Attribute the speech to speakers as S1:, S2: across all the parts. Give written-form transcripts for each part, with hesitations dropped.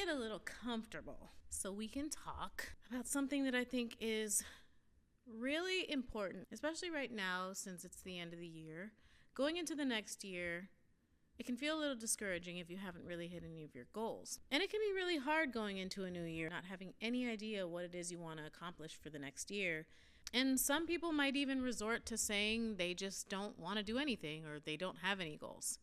S1: get a little comfortable so we can talk about something that I think is really important, especially right now since it's the end of the year. Going into the next year, it can feel a little discouraging if you haven't really hit any of your goals. And it can be really hard going into a new year, not having any idea what it is you want to accomplish for the next year. And some people might even resort to saying they just don't want to do anything or they don't have any goals.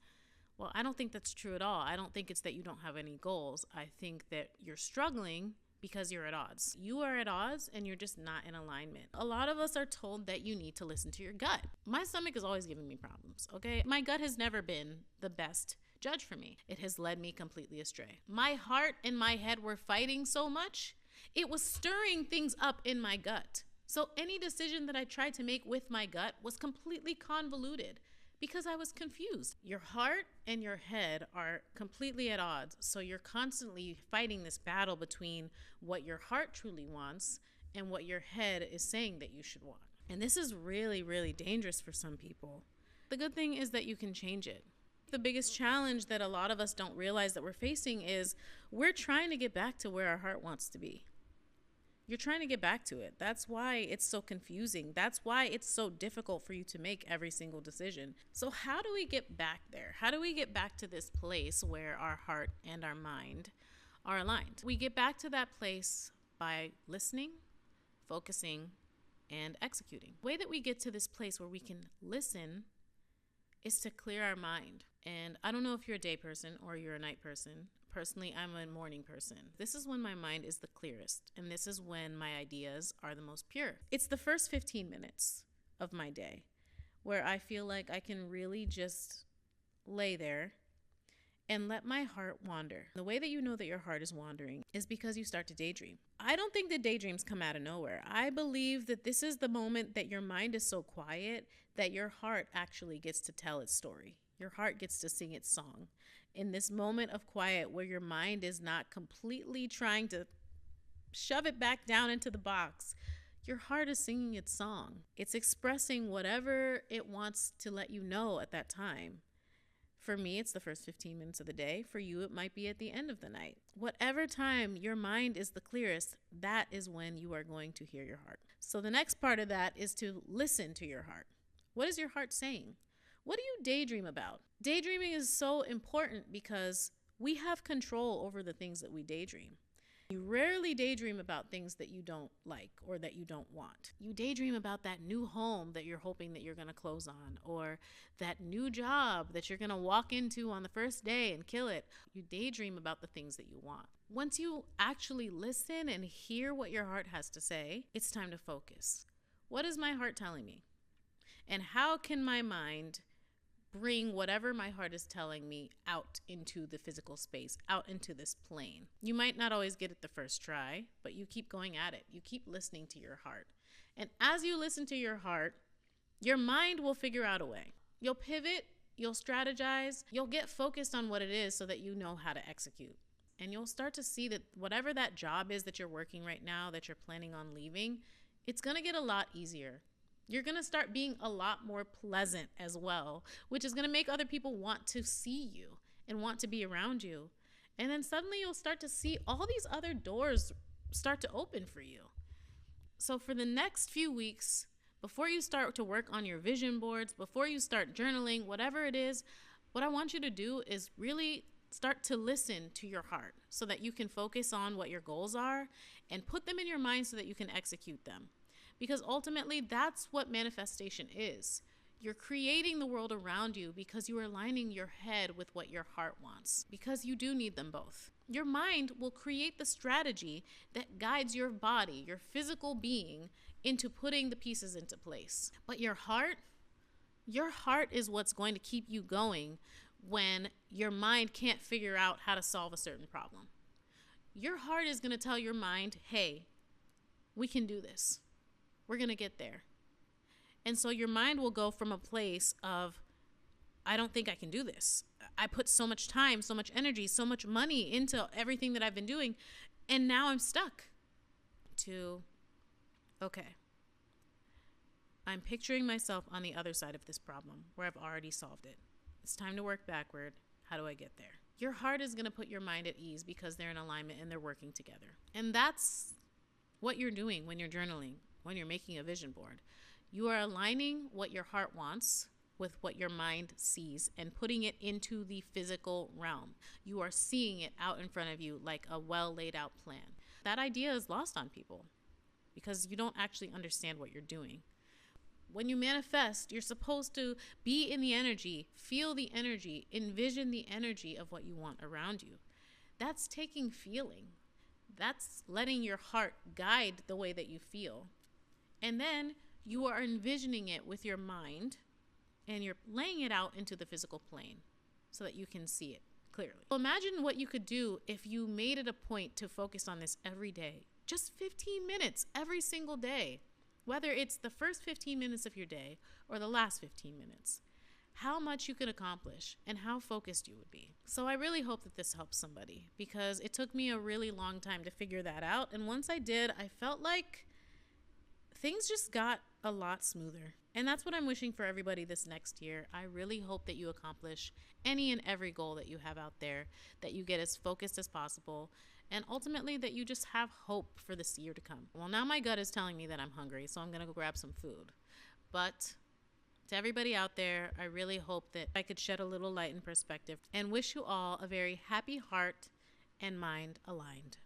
S1: Well, I don't think that's true at all. I don't think it's that you don't have any goals. I think that you're struggling because you're at odds. You are at odds and you're just not in alignment. A lot of us are told that you need to listen to your gut. My stomach is always giving me problems, okay? My gut has never been the best judge for me. It has led me completely astray. My heart and my head were fighting so much, it was stirring things up in my gut. So any decision that I tried to make with my gut was completely convoluted because I was confused. Your heart and your head are completely at odds. So you're constantly fighting this battle between what your heart truly wants and what your head is saying that you should want. And this is really, really dangerous for some people. The good thing is that you can change it. The biggest challenge that a lot of us don't realize that we're facing is we're trying to get back to where our heart wants to be. You're trying to get back to it. That's why it's so confusing. That's why it's so difficult for you to make every single decision. So how do we get back there? How do we get back to this place where our heart and our mind are aligned? We get back to that place by listening, focusing, and executing. The way that we get to this place where we can listen is to clear our mind. And I don't know if you're a day person or you're a night person. Personally, I'm a morning person. This is when my mind is the clearest, and this is when my ideas are the most pure. It's the first 15 minutes of my day where I feel like I can really just lay there and let my heart wander. The way that you know that your heart is wandering is because you start to daydream. I don't think that daydreams come out of nowhere. I believe that this is the moment that your mind is so quiet that your heart actually gets to tell its story. Your heart gets to sing its song. In this moment of quiet where your mind is not completely trying to shove it back down into the box, your heart is singing its song. It's expressing whatever it wants to let you know at that time. For me, it's the first 15 minutes of the day. For you, it might be at the end of the night. Whatever time your mind is the clearest, that is when you are going to hear your heart. So the next part of that is to listen to your heart. What is your heart saying? What do you daydream about? Daydreaming is so important because we have control over the things that we daydream. You rarely daydream about things that you don't like or that you don't want. You daydream about that new home that you're hoping that you're going to close on, or that new job that you're going to walk into on the first day and kill it. You daydream about the things that you want. Once you actually listen and hear what your heart has to say, it's time to focus. What is my heart telling me? And how can my mind bring whatever my heart is telling me out into the physical space, out into this plane? You might not always get it the first try, but you keep going at it. You keep listening to your heart. And as you listen to your heart, your mind will figure out a way. You'll pivot, you'll strategize, you'll get focused on what it is so that you know how to execute. And you'll start to see that whatever that job is that you're working right now, that you're planning on leaving, it's going to get a lot easier. You're going to start being a lot more pleasant as well, which is going to make other people want to see you and want to be around you. And then suddenly you'll start to see all these other doors start to open for you. So for the next few weeks, before you start to work on your vision boards, before you start journaling, whatever it is, what I want you to do is really start to listen to your heart so that you can focus on what your goals are and put them in your mind so that you can execute them. Because ultimately, that's what manifestation is. You're creating the world around you because you are aligning your head with what your heart wants, because you do need them both. Your mind will create the strategy that guides your body, your physical being, into putting the pieces into place. But your heart is what's going to keep you going when your mind can't figure out how to solve a certain problem. Your heart is going to tell your mind, hey, we can do this. We're going to get there. And so your mind will go from a place of, I don't think I can do this. I put so much time, so much energy, so much money into everything that I've been doing, and now I'm stuck. To, okay, I'm picturing myself on the other side of this problem where I've already solved it. It's time to work backward. How do I get there? your heart is going to put your mind at ease because they're in alignment and they're working together. And that's what you're doing when you're journaling, when you're making a vision board. You are aligning what your heart wants with what your mind sees and putting it into the physical realm. You are seeing it out in front of you like a well laid out plan. That idea is lost on people because you don't actually understand what you're doing. When you manifest, you're supposed to be in the energy, feel the energy, envision the energy of what you want around you. That's taking feeling. That's letting your heart guide the way that you feel. And then you are envisioning it with your mind and you're laying it out into the physical plane so that you can see it clearly. Well, imagine what you could do if you made it a point to focus on this every day. Just 15 minutes every single day. Whether it's the first 15 minutes of your day or the last 15 minutes. How much you could accomplish and how focused you would be. So I really hope that this helps somebody because it took me a really long time to figure that out. And once I did, I felt like things just got a lot smoother. And that's what I'm wishing for everybody this next year. I really hope that you accomplish any and every goal that you have out there, that you get as focused as possible, and ultimately that you just have hope for this year to come. Well, now my gut is telling me that I'm hungry, so I'm going to go grab some food. But to everybody out there, I really hope that I could shed a little light and perspective and wish you all a very happy heart and mind aligned.